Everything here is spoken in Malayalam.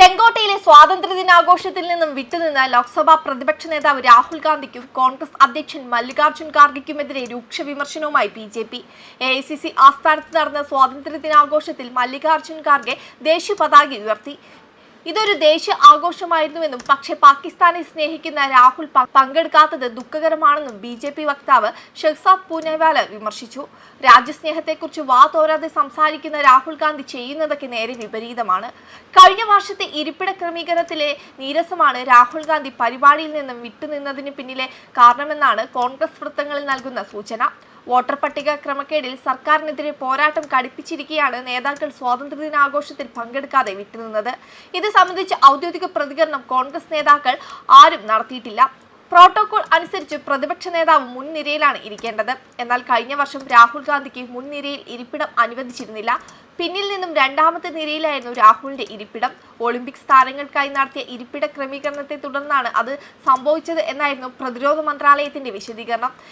ചെങ്കോട്ടയിലെ സ്വാതന്ത്ര്യദിനാഘോഷത്തിൽ നിന്നും വിട്ടുനിന്ന ലോക്സഭാ പ്രതിപക്ഷ നേതാവ് രാഹുൽ ഗാന്ധിക്കും കോൺഗ്രസ് അധ്യക്ഷൻ മല്ലികാർജ്ജുൻ ഖാർഗെക്കുമെതിരെ രൂക്ഷ വിമർശനവുമായി ബി. എ.ഐ.സി.സി ആസ്ഥാനത്ത് നടന്ന സ്വാതന്ത്ര്യദിനാഘോഷത്തിൽ മല്ലികാർജ്ജുൻ ഖാർഗെ ദേശീയ പതാക ഉയർത്തി. ഇതൊരു ദേശീയ ആഘോഷമായിരുന്നുവെന്നും പക്ഷേ പാകിസ്ഥാനെ സ്നേഹിക്കുന്ന രാഹുൽ പങ്കെടുക്കാത്തത് ദുഃഖകരമാണെന്നും ബി വക്താവ് ഷഹ്സാദ് പൂനവാല വിമർശിച്ചു. രാജ്യസ്നേഹത്തെക്കുറിച്ച് വാതോരാതെ സംസാരിക്കുന്ന രാഹുൽ ഗാന്ധി ചെയ്യുന്നതൊക്കെ നേരെ വിപരീതമാണ്. കഴിഞ്ഞ വർഷത്തെ ഇരിപ്പിട ക്രമീകരണത്തിലെ നീരസമാണ് രാഹുൽ ഗാന്ധി പരിപാടിയിൽ നിന്നും വിട്ടുനിന്നതിന് പിന്നിലെ കാരണമെന്നാണ് കോൺഗ്രസ് വൃത്തങ്ങളിൽ നൽകുന്ന സൂചന. വോട്ടർ പട്ടിക ക്രമക്കേടിൽ സർക്കാരിനെതിരെ പോരാട്ടം കടുപ്പിച്ചിരിക്കെയാണ് നേതാക്കൾ സ്വാതന്ത്ര്യദിനാഘോഷത്തിൽ പങ്കെടുക്കാതെ വിട്ടുനിന്നത്. ഇത് സംബന്ധിച്ച് ഔദ്യോഗിക പ്രതികരണം കോൺഗ്രസ് നേതാക്കൾ ആരും നടത്തിയിട്ടില്ല. പ്രോട്ടോകോൾ അനുസരിച്ച് പ്രതിപക്ഷ നേതാവ് മുൻനിരയിലാണ് ഇരിക്കേണ്ടത്. എന്നാൽ കഴിഞ്ഞ വർഷം രാഹുൽ ഗാന്ധിക്ക് മുൻനിരയിൽ ഇരിപ്പിടം അനുവദിച്ചിരുന്നില്ല. പിന്നിൽ നിന്നും രണ്ടാമത്തെ നിരയിലായിരുന്നു രാഹുലിന്റെ ഇരിപ്പിടം. ഒളിമ്പിക്സ് താരങ്ങൾക്കായി നടത്തിയ ഇരിപ്പിട ക്രമീകരണത്തെ തുടർന്നാണ് അത് സംഭവിച്ചത് എന്നായിരുന്നു പ്രതിരോധ മന്ത്രാലയത്തിന്റെ വിശദീകരണം.